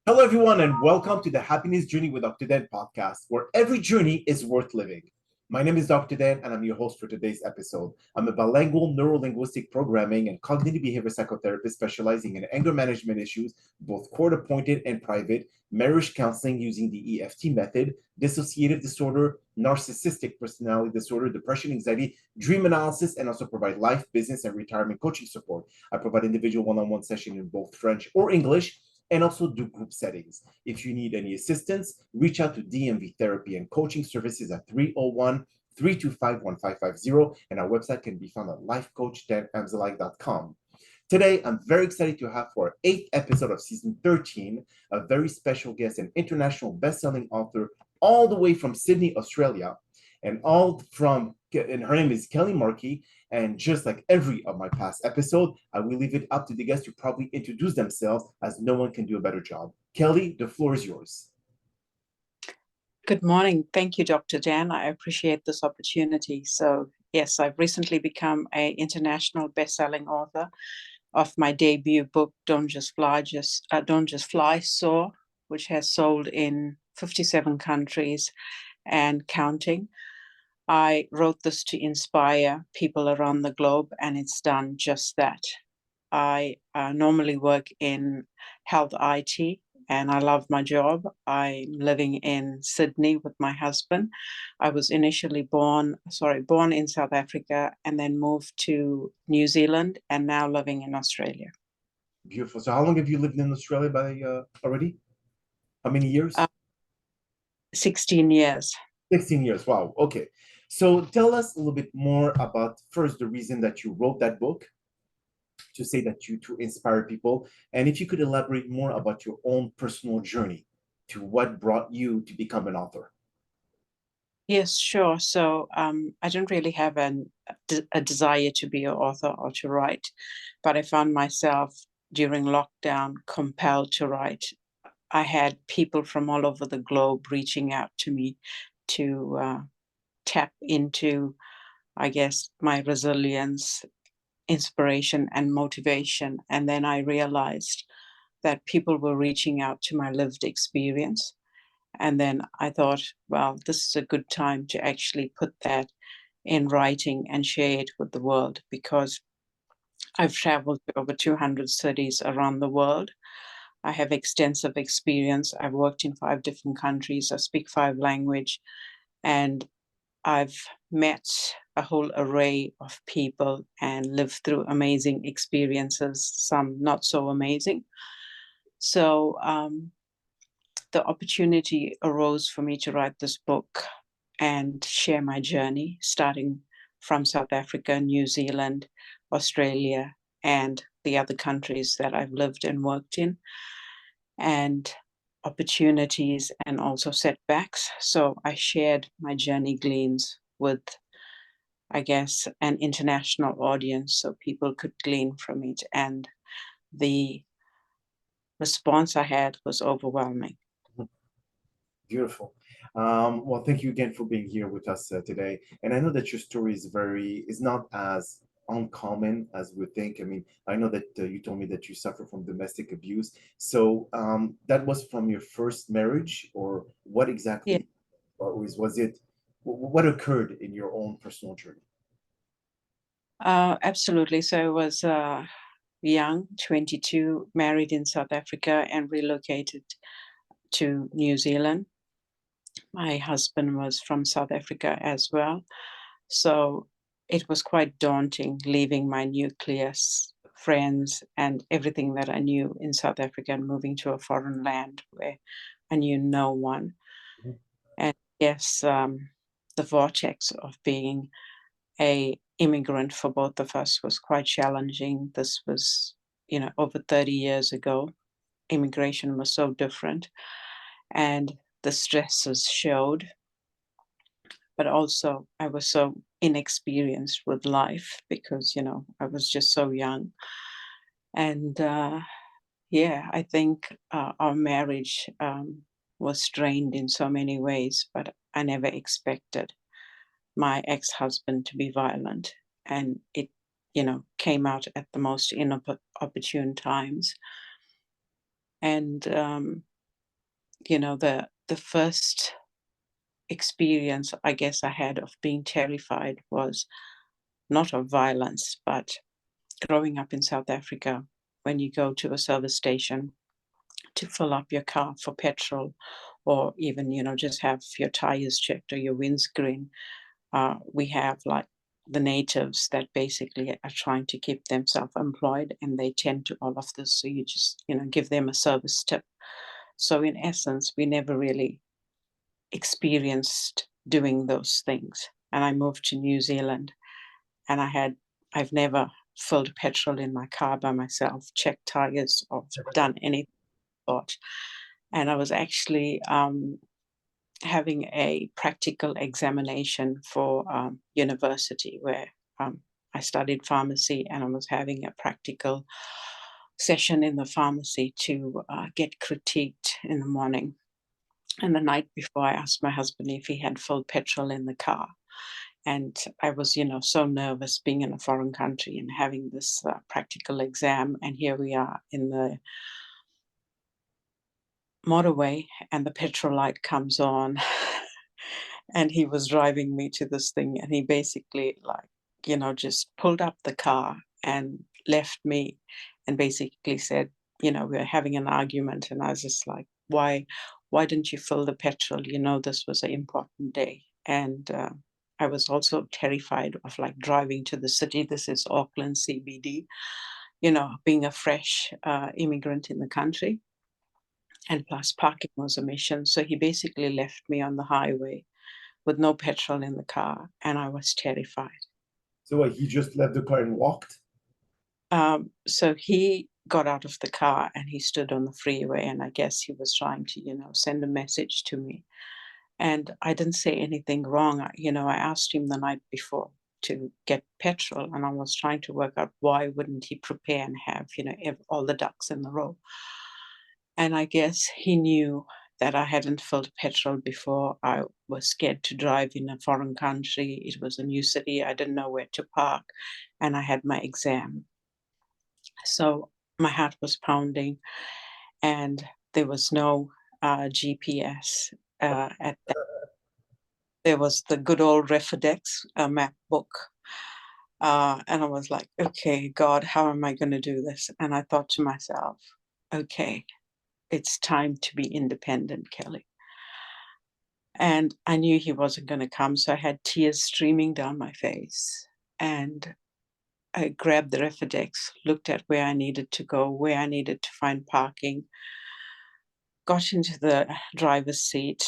Hello, everyone, and welcome to the Happiness Journey with Dr. Dan podcast, where every journey is worth living. My name is Dr. Dan, and I'm your host for today's episode. I'm a bilingual neuro-linguistic programming and cognitive behavior psychotherapist specializing in anger management issues, both court-appointed and private, marriage counseling using the EFT method, dissociative disorder, narcissistic personality disorder, depression, anxiety, dream analysis, and also provide life, business, and retirement coaching support. I provide individual one-on-one sessions in both French or English, and also do group settings. If you need any assistance, reach out to DMV Therapy and Coaching Services at 301-325-1550, and our website can be found at lifecoach.drdanamzallag.com. Today, I'm very excited to have for our 8th episode of season 13, a very special guest, an international best-selling author, all the way from Sydney, Australia, and her name is Kelly Markey. And just like every of my past episode, I will leave it up to the guests to probably introduce themselves, as no one can do a better job. Kelly, the floor is yours. Good morning. Thank you, Dr. Dan. I appreciate this opportunity. So yes, I've recently become an international best-selling author of my debut book, Don't Just Fly, Soar, which has sold in 57 countries and counting. I wrote this to inspire people around the globe, and it's done just that. I normally work in health IT, and I love my job. I'm living in Sydney with my husband. I was initially born in South Africa, and then moved to New Zealand, and now living in Australia. Beautiful. So how long have you lived in Australia already? How many years? 16 years. 16 years. Wow. Okay. So tell us a little bit more about first the reason that you wrote that book, to say that to inspire people, and if you could elaborate more about your own personal journey to what brought you to become an author. Yes, sure. So I don't really have a desire to be an author or to write, but I found myself during lockdown compelled to write. I had people from all over the globe reaching out to me to tap into, I guess, my resilience, inspiration, and motivation. And then I realized that people were reaching out to my lived experience. And then I thought, well, this is a good time to actually put that in writing and share it with the world, because I've traveled to over 200 cities around the world. I have extensive experience. I've worked in 5 different countries. I speak 5 languages, and I've met a whole array of people and lived through amazing experiences, some not so amazing. So the opportunity arose for me to write this book and share my journey, starting from South Africa, New Zealand, Australia, and the other countries that I've lived and worked in, and opportunities and also setbacks. So I shared my journey gleans with, I guess, an international audience so people could glean from it. And the response I had was overwhelming. Beautiful. Well, thank you again for being here with us today. And I know that your story is not as uncommon as we think. I mean, I know that you told me that you suffer from domestic abuse. So that was from your first marriage, or what exactly? Yeah. Or was it? What occurred in your own personal journey? Absolutely. So I was young, 22, married in South Africa, and relocated to New Zealand. My husband was from South Africa as well. So it was quite daunting leaving my nucleus, friends, and everything that I knew in South Africa and moving to a foreign land where I knew no one. Mhm. And yes, the vortex of being an immigrant for both of us was quite challenging. This was, over 30 years ago. Immigration was so different, and the stresses showed. But also I was so inexperienced with life because, I was just so young. And I think our marriage was strained in so many ways, but I never expected my ex-husband to be violent. And it, came out at the most inopportune times. And the first experience I guess I had of being terrified was not of violence, but growing up in South Africa, when you go to a service station to fill up your car for petrol, or even, just have your tires checked or your windscreen, we have like the natives that basically are trying to keep themselves employed, and they tend to all of this. So you just, give them a service tip. So in essence, we never really experienced doing those things. And I moved to New Zealand, and I've never filled petrol in my car by myself, checked tires, or done anything. And I was actually having a practical examination for university, where I studied pharmacy, and I was having a practical session in the pharmacy to get critiqued in the morning. And the night before, I asked my husband if he had filled petrol in the car. And I was, so nervous being in a foreign country and having this practical exam. And here we are in the motorway, and the petrol light comes on. And he was driving me to this thing, and he basically, just pulled up the car and left me, and basically said, we're having an argument. And I was just like, why didn't you fill the petrol? This was an important day. And I was also terrified of driving to the city. This is Auckland CBD, being a fresh immigrant in the country. And plus parking was a mission. So he basically left me on the highway with no petrol in the car, and I was terrified. So what, he just left the car and walked? So he got out of the car and he stood on the freeway, and I guess he was trying to, send a message to me. And I didn't say anything wrong. I asked him the night before to get petrol, and I was trying to work out why wouldn't he prepare and have, all the ducks in the row. And I guess he knew that I hadn't filled petrol before. I was scared to drive in a foreign country. It was a new city. I didn't know where to park, and I had my exam. So my heart was pounding, and there was no GPS at that. There was the good old Refidex map book. And I was like, okay, God, how am I going to do this? And I thought to myself, okay, it's time to be independent, Kelly. And I knew he wasn't going to come, so I had tears streaming down my face. And I grabbed the Refidex, looked at where I needed to go, where I needed to find parking, got into the driver's seat,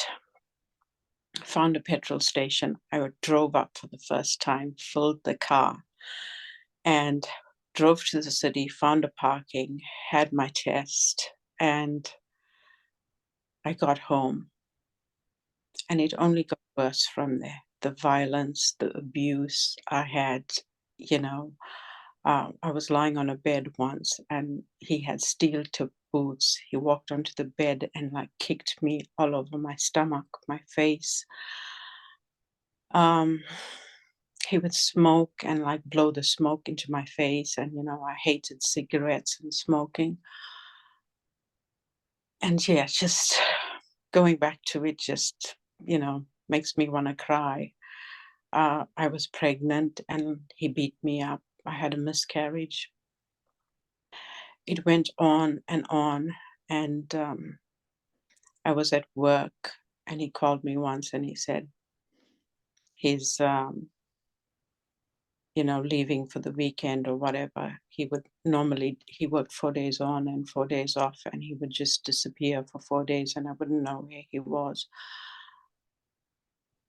found a petrol station. I drove up for the first time, filled the car, and drove to the city, found a parking, had my test, and I got home. And it only got worse from there. The violence, the abuse I had, I was lying on a bed once, and he had steel-toed boots. He walked onto the bed and kicked me all over my stomach, my face. He would smoke and blow the smoke into my face, and I hated cigarettes and smoking. And yeah, just going back to it just makes me want to cry. I was pregnant, and he beat me up. I had a miscarriage. It went on, and I was at work, and he called me once, and he said he's leaving for the weekend or whatever. He worked 4 days on and 4 days off, and he would just disappear for 4 days, and I wouldn't know where he was.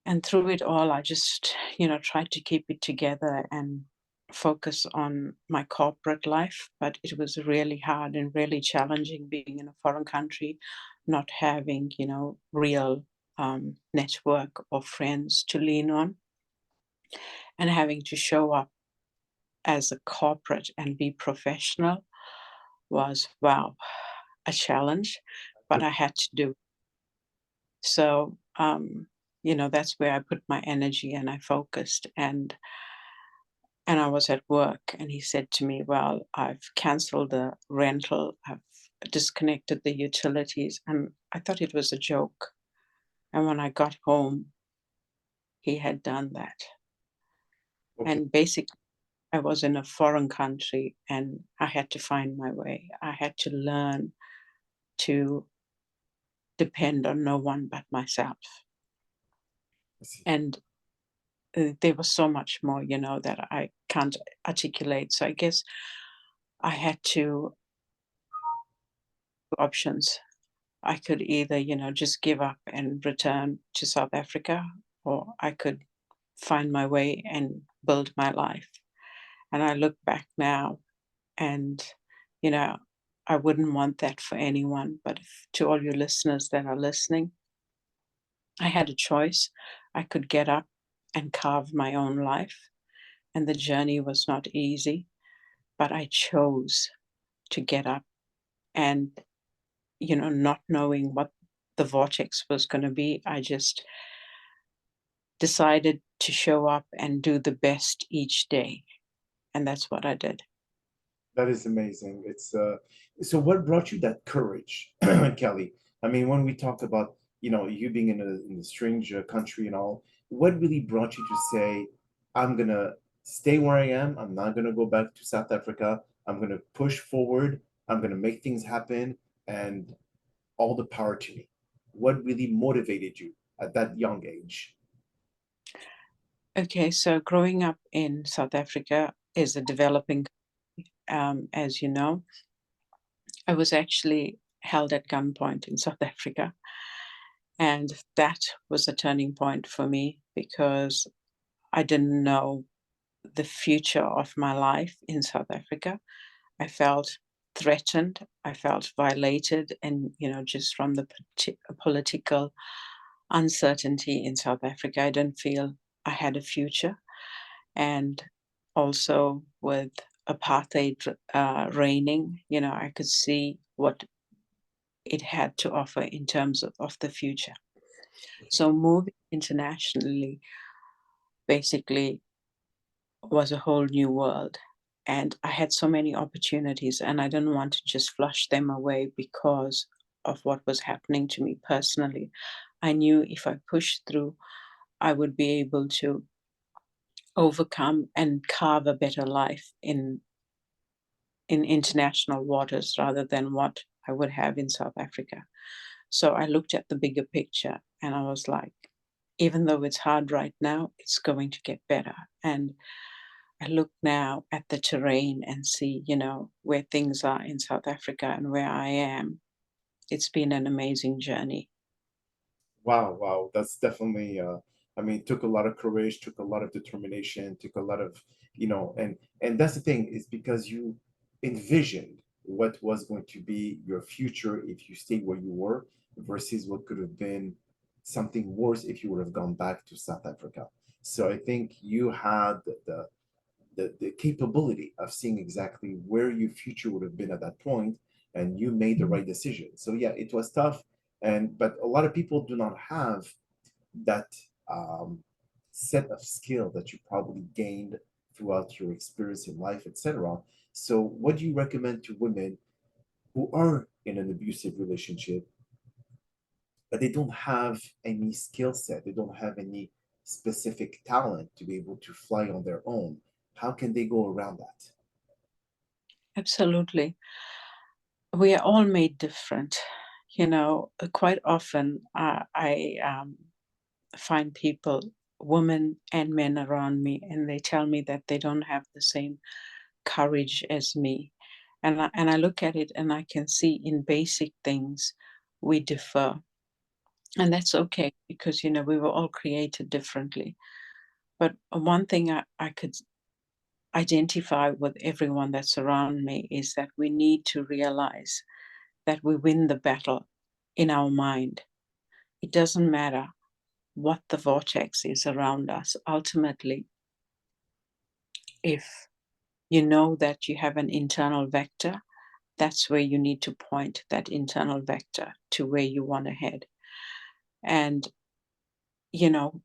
And through it all, I just, tried to keep it together and focus on my corporate life. But it was really hard and really challenging being in a foreign country, not having, real network or friends to lean on, and having to show up as a corporate and be professional was, wow, a challenge, but I had to do. So, that's where I put my energy, and I focused, and I was at work, and he said to me, well, I've canceled the rental, I've disconnected the utilities, and I thought it was a joke. And when I got home, he had done that. Okay. And basically, I was in a foreign country and I had to find my way. I had to learn to depend on no one but myself. I see. And there was so much more, that I can't articulate. So I guess I had two options. I could either, just give up and return to South Africa, or I could find my way and build my life. And I look back now and, you know, I wouldn't want that for anyone. But to all your listeners that are listening, I had a choice. I could get up and carve my own life. And the journey was not easy, but I chose to get up and, not knowing what the vortex was going to be, I just decided to show up and do the best each day. And that's what I did. That is amazing. It's so what brought you that courage, Kelly? I mean, when we talk about, you being in a strange country and all, what really brought you to say, I'm gonna stay where I am. I'm not gonna go back to South Africa. I'm gonna push forward. I'm gonna make things happen, and all the power to me. What really motivated you at that young age? Okay, so growing up in South Africa is a developing, as you know. I was actually held at gunpoint in South Africa. And that was a turning point for me because I didn't know the future of my life in South Africa. I felt threatened. I felt violated. And, just from the political uncertainty in South Africa, I didn't feel I had a future. And also with apartheid reigning, I could see what it had to offer in terms of the future. So moving internationally basically was a whole new world. And I had so many opportunities, and I didn't want to just flush them away because of what was happening to me personally. I knew if I pushed through, I would be able to overcome and carve a better life in international waters rather than what I would have in South Africa. So I looked at the bigger picture and I was like, even though it's hard right now, it's going to get better. And I look now at the terrain and see, where things are in South Africa and where I am. It's been an amazing journey. Wow, wow, that's definitely. I mean, took a lot of courage, took a lot of determination, took a lot of, and that's the thing is because you envisioned what was going to be your future if you stayed where you were versus what could have been something worse if you would have gone back to South Africa. So I think you had the capability of seeing exactly where your future would have been at that point, and you made the right decision. So yeah, it was tough, and but a lot of people do not have that um, set of skill that you probably gained throughout your experience in life, etc. So what do you recommend to women who are in an abusive relationship but they don't have any skill set, they don't have any specific talent to be able to fly on their own? How can they go around that? Absolutely. We are all made different. Quite often I find people, women and men around me, and they tell me that they don't have the same courage as me. And I look at it and I can see in basic things we differ. And that's okay because, we were all created differently. But one thing I could identify with everyone that's around me is that we need to realize that we win the battle in our mind. It doesn't matter what the vortex is around us. Ultimately, if you know that you have an internal vector, that's where you need to point that internal vector to where you want to head. And,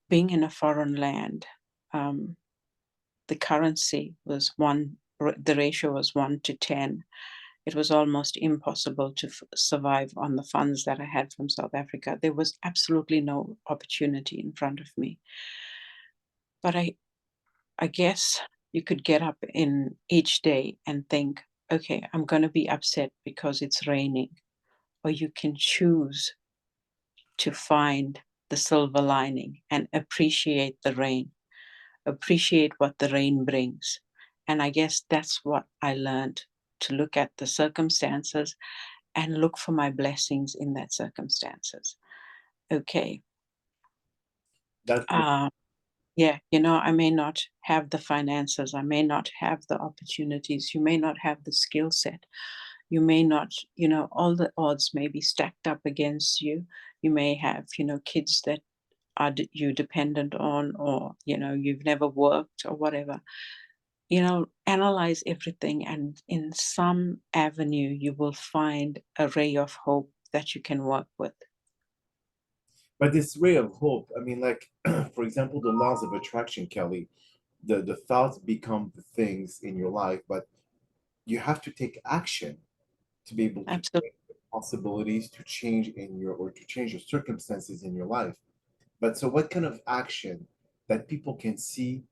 being in a foreign land, the currency was the ratio was 1 to 10. it was almost impossible to survive on the funds that I had from South Africa. There was absolutely no opportunity in front of me. But I guess you could get up in each day and think, okay, I'm going to be upset because it's raining. Or you can choose to find the silver lining and appreciate the rain, appreciate what the rain brings. And I guess that's what I learned, to look at the circumstances and look for my blessings in that circumstances. Okay. That's Yeah, I may not have the finances, I may not have the opportunities, you may not have the skill set, you may not, all the odds may be stacked up against you. You may have, kids that are you dependent on, or, you've never worked or whatever. Analyze everything, and in some avenue, you will find a ray of hope that you can work with. But this ray of hope, I mean, like, for example, the laws of attraction, Kelly, the thoughts become the things in your life, but you have to take action to be able to Absolutely. make the possibilities to change in your or to change your circumstances in your life. But so what kind of action that people can see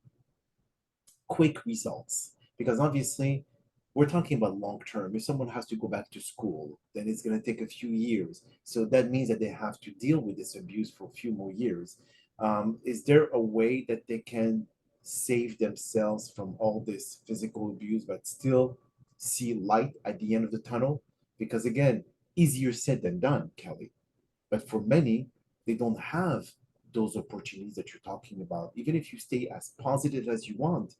quick results? Because obviously we're talking about long term. If someone has to go back to school, then it's going to take a few years. So that means that they have to deal with this abuse for a few more years. Is there a way that they can save themselves from all this physical abuse, but still see light at the end of the tunnel? Because again, easier said than done, Kelly. But for many, they don't have those opportunities that you're talking about. Even if you stay as positive as you want,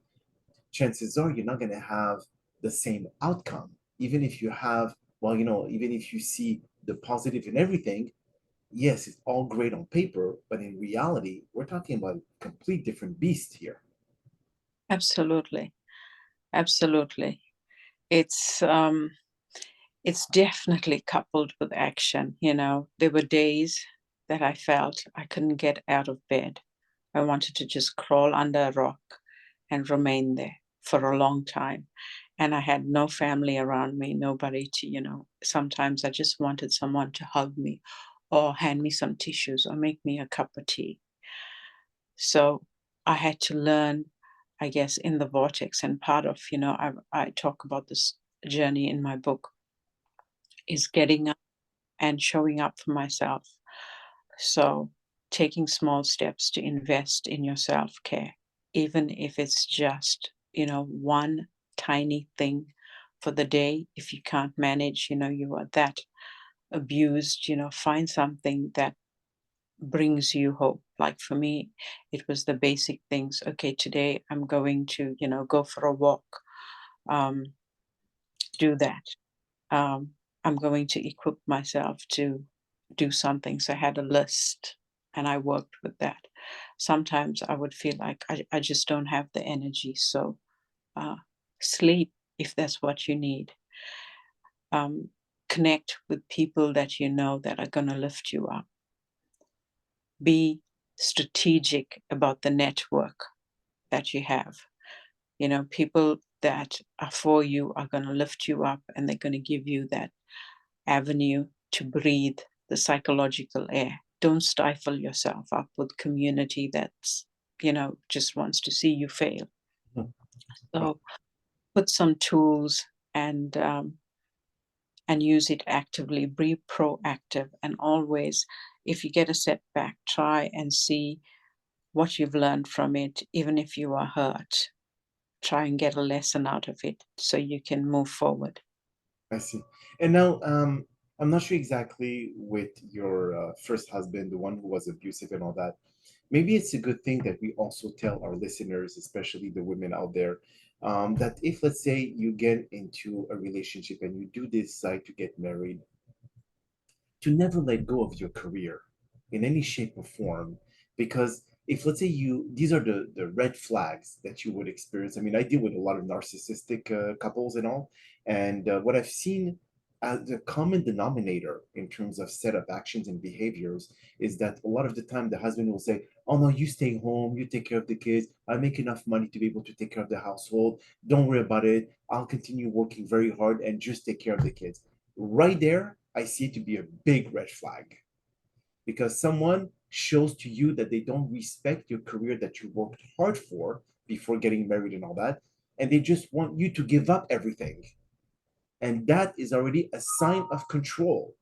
chances are you're not going to have the same outcome. Even if you have, well, even if you see the positive in everything, yes, it's all great on paper, but in reality, we're talking about a complete different beast here. Absolutely. Absolutely. It's um it's definitely coupled with action. There were days that I felt I couldn't get out of bed. I wanted to just crawl under a rock and remain there for a long time. And I had no family around me, nobody to, sometimes I just wanted someone to hug me or hand me some tissues or make me a cup of tea. So I had to learn, I guess, in the vortex. And part of, I talk about this journey in my book, is getting up and showing up for myself. So taking small steps to invest in your self-care, even if it's just, one tiny thing for the day. If you can't manage, you are that abused, find something that brings you hope. Like for me, it was the basic things. Okay, today I'm going to, go for a walk. Um, do that. um, I'm going to equip myself to do something. So I had a list and I worked with that. Sometimes I would feel like I just don't have the energy. So uh, sleep if that's what you need. Um, Connect with people that you know that are going to lift you up. Be strategic about the network that you have. People that are for you are going to lift you up, and they're going to give you that avenue to breathe the psychological air. Don't stifle yourself up with community that's, just wants to see you fail. So put some tools and use it actively. Be proactive, and always, if you get a setback, try and see what you've learned from it. Even if you are hurt, try and get a lesson out of it so you can move forward. I see. And now, I'm not sure exactly with your first husband, the one who was abusive and all that. Maybe it's a good thing that we also tell our listeners, especially the women out there, that if, let's say, you get into a relationship and you do decide to get married, to never let go of your career in any shape or form. Because if, let's say, these are the red flags that you would experience. I mean, I deal with a lot of narcissistic couples and all. And what I've seen the common denominator in terms of set of actions and behaviors is that a lot of the time the husband will say, "Oh no, you stay home, you take care of the kids. I make enough money to be able to take care of the household. Don't worry about it. I'll continue working very hard and just take care of the kids." Right there, I see it to be a big red flag because someone shows to you that they don't respect your career that you worked hard for before getting married and all that, and they just want you to give up everything. And that is already a sign of control,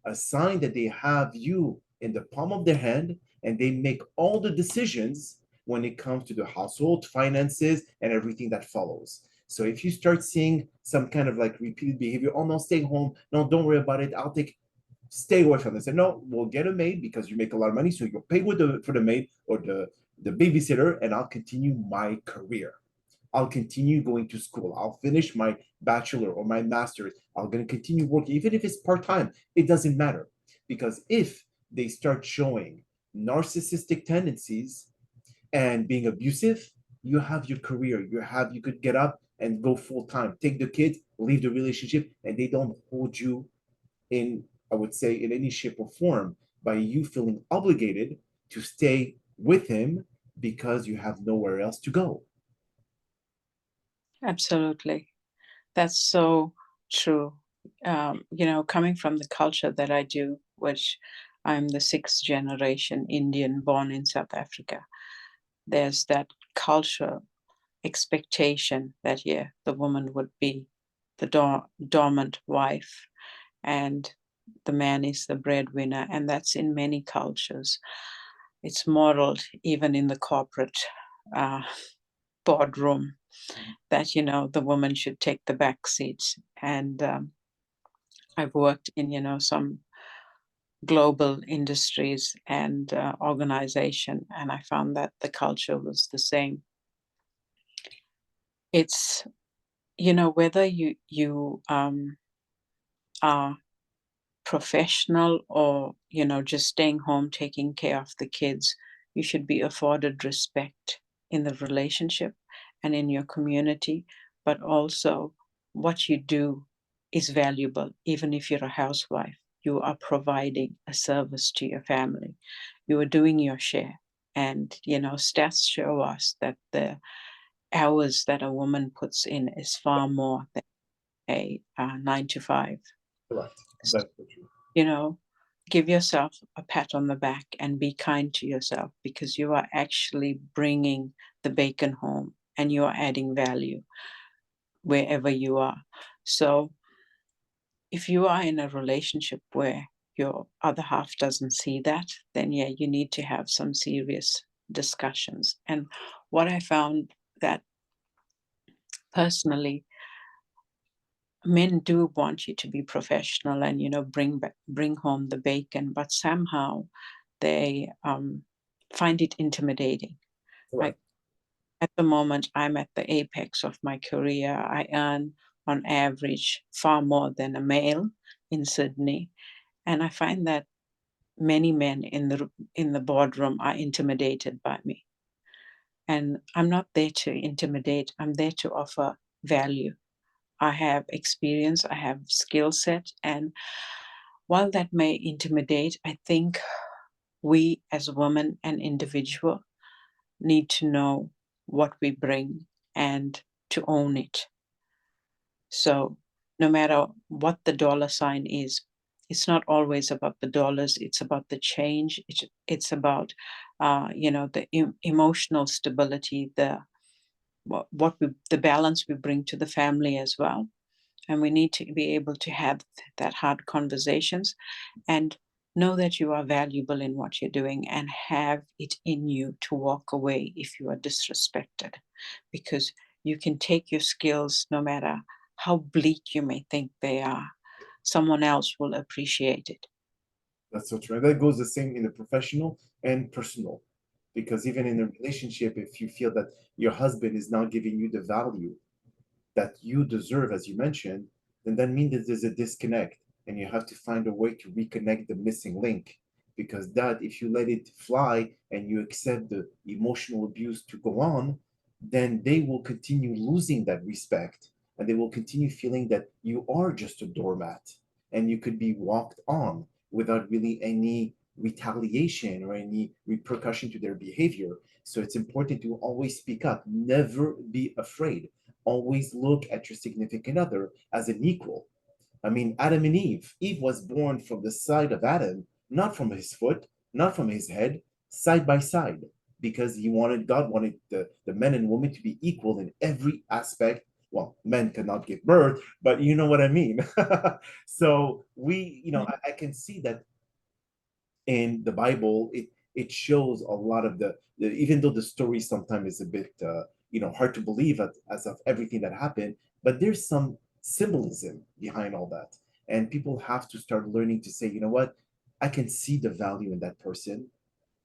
a sign that they have you in the palm of their hand and they make all the decisions when it comes to the household, finances, and everything that follows. So if you start seeing some kind of like repeated behavior, "Oh no, stay home. No, don't worry about it. I'll take," stay away from this. And no, we'll get a maid because you make a lot of money. So you'll pay with for the maid or the babysitter, and I'll continue my career. I'll continue going to school. I'll finish my bachelor or my master's. I'm going to continue working, even if it's part time. It doesn't matter. Because if they start showing narcissistic tendencies and being abusive, you have your career. You could get up and go full time, take the kids, leave the relationship, and they don't hold you in, I would say, in any shape or form by you feeling obligated to stay with him because you have nowhere else to go. Absolutely. That's so true. Coming from the culture that I do, which I'm the sixth generation Indian born in South Africa, there's that culture expectation that, yeah, the woman would be the dormant wife and the man is the breadwinner. And that's in many cultures. It's modeled even in the corporate uh, boardroom that, the woman should take the back seats. And I've worked in, some global industries and organization, and I found that the culture was the same. It's, whether you are professional or, just staying home taking care of the kids, you should be afforded respect in the relationship and in your community, but also what you do is valuable. Even if you're a housewife, you are providing a service to your family. You are doing your share. And, stats show us that the hours that a woman puts in is far more than a 9 to 5. Correct. That's true. You know, give yourself a pat on the back and be kind to yourself, because you are actually bringing the bacon home and you are adding value wherever you are. So if you are in a relationship where your other half doesn't see that, then yeah, you need to have some serious discussions. And what I found that personally, men do want you to be professional and bring home the bacon, but somehow they find it intimidating. Like Correct. at the moment, I'm at the apex of my career. I earn on average far more than a male in Sydney, and I find that many men in the boardroom are intimidated by me. And I'm not there to intimidate. I'm there to offer value. I have experience, I have skill set, and while that may intimidate, I think we as women and individual need to know what we bring and to own it. So no matter what the dollar sign is, it's not always about the dollars. It's about the change. It's about, the emotional stability, the balance we bring to the family as well. And we need to be able to have that hard conversations and know that you are valuable in what you're doing and have it in you to walk away if you are disrespected, because you can take your skills no matter how bleak you may think they are. Someone else will appreciate it. That's so true. And that goes the same in the professional and personal. Because even in a relationship, if you feel that your husband is not giving you the value that you deserve, as you mentioned, then that means that there's a disconnect and you have to find a way to reconnect the missing link. Because that, if you let it fly and you accept the emotional abuse to go on, then they will continue losing that respect and they will continue feeling that you are just a doormat and you could be walked on without really any retaliation or any repercussion to their behavior. So it's important to always speak up, never be afraid. Always look at your significant other as an equal. I mean, Adam and Eve. Eve was born from the side of Adam, not from his foot, not from his head, side by side, because God wanted the men and women to be equal in every aspect. Well, men cannot give birth, but you know what I mean. So I can see that in the Bible, it shows a lot of even though the story sometimes is a bit hard to believe as of everything that happened, but there's some symbolism behind all that, and people have to start learning to say, you know what, I can see the value in that person,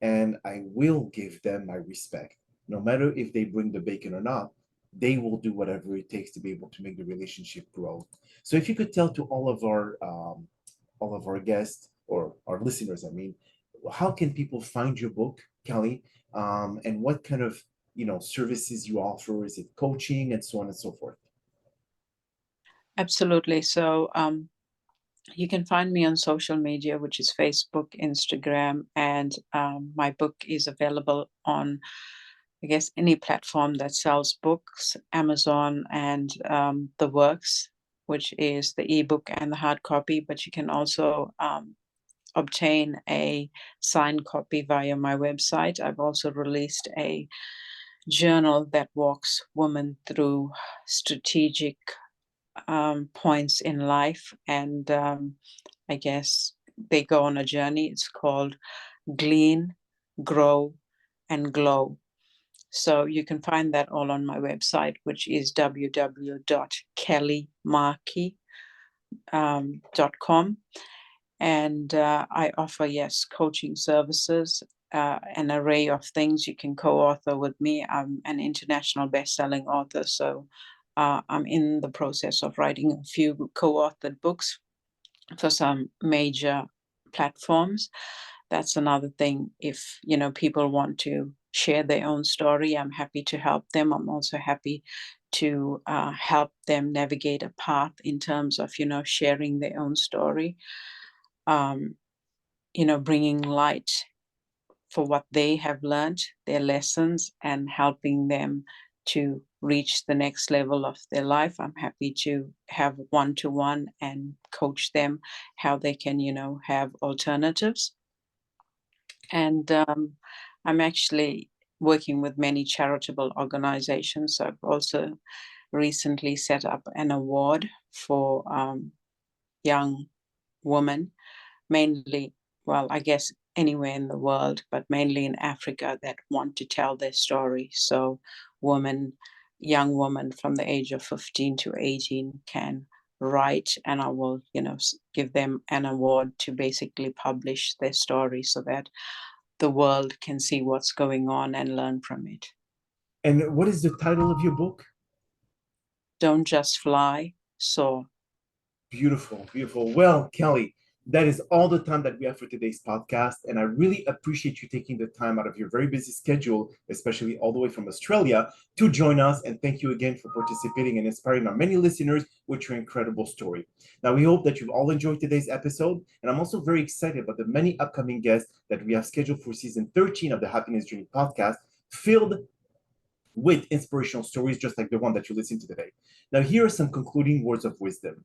and I will give them my respect, no matter if they bring the bacon or not. They will do whatever it takes to be able to make the relationship grow. So if you could tell to all of our guests or our listeners, I mean, how can people find your book, Kelly, and what kind of services you offer? Is it coaching and so on and so forth? Absolutely. So you can find me on social media, which is Facebook, Instagram, and my book is available on, I guess, any platform that sells books, Amazon and The Works, which is the ebook and the hard copy. But you can also obtain a signed copy via my website. I've also released a journal that walks women through strategic points in life, and I guess they go on a journey. It's called Glean, Grow, and Glow. So you can find that all on my website, which is www.kellymarkey.com. And I offer, yes, coaching services, an array of things. You can co-author with me. I'm an international best-selling author, so I'm in the process of writing a few co-authored books for some major platforms. That's another thing. If people want to share their own story, I'm happy to help them. I'm also happy to help them navigate a path in terms of sharing their own story, bringing light for what they have learned, their lessons, and helping them to reach the next level of their life. I'm happy to have one-to-one and coach them how they can, have alternatives. And I'm actually working with many charitable organizations. So I've also recently set up an award for young women, mainly, well, I guess anywhere in the world, but mainly in Africa, that want to tell their story. So young women from the age of 15 to 18 can write, and I will, give them an award to basically publish their story so that the world can see what's going on and learn from it. And what is the title of your book? Don't Just Fly, Soar. Beautiful, beautiful. Well, Kelly, that is all the time that we have for today's podcast. And I really appreciate you taking the time out of your very busy schedule, especially all the way from Australia, to join us. And thank you again for participating and inspiring our many listeners with your incredible story. Now, we hope that you've all enjoyed today's episode. And I'm also very excited about the many upcoming guests that we have scheduled for season 13 of the Happiness Journey podcast, filled with inspirational stories just like the one that you listened to today. Now, here are some concluding words of wisdom.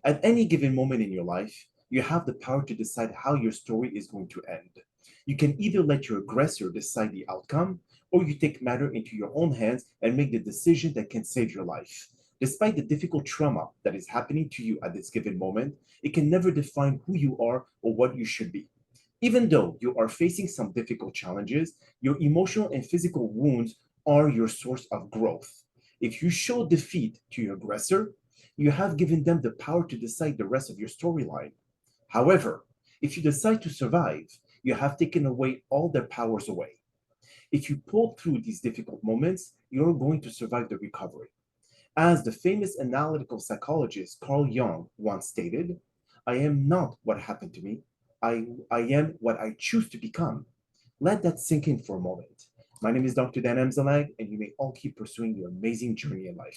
At any given moment in your life, you have the power to decide how your story is going to end. You can either let your aggressor decide the outcome, or you take matter into your own hands and make the decision that can save your life. Despite the difficult trauma that is happening to you at this given moment, it can never define who you are or what you should be. Even though you are facing some difficult challenges, your emotional and physical wounds are your source of growth. If you show defeat to your aggressor, you have given them the power to decide the rest of your storyline. However, if you decide to survive, you have taken away all their powers away. If you pull through these difficult moments, you're going to survive the recovery. As the famous analytical psychologist Carl Jung once stated, I am not what happened to me. I am what I choose to become. Let that sink in for a moment. My name is Dr. Dan Amzallag, and you may all keep pursuing your amazing journey in life.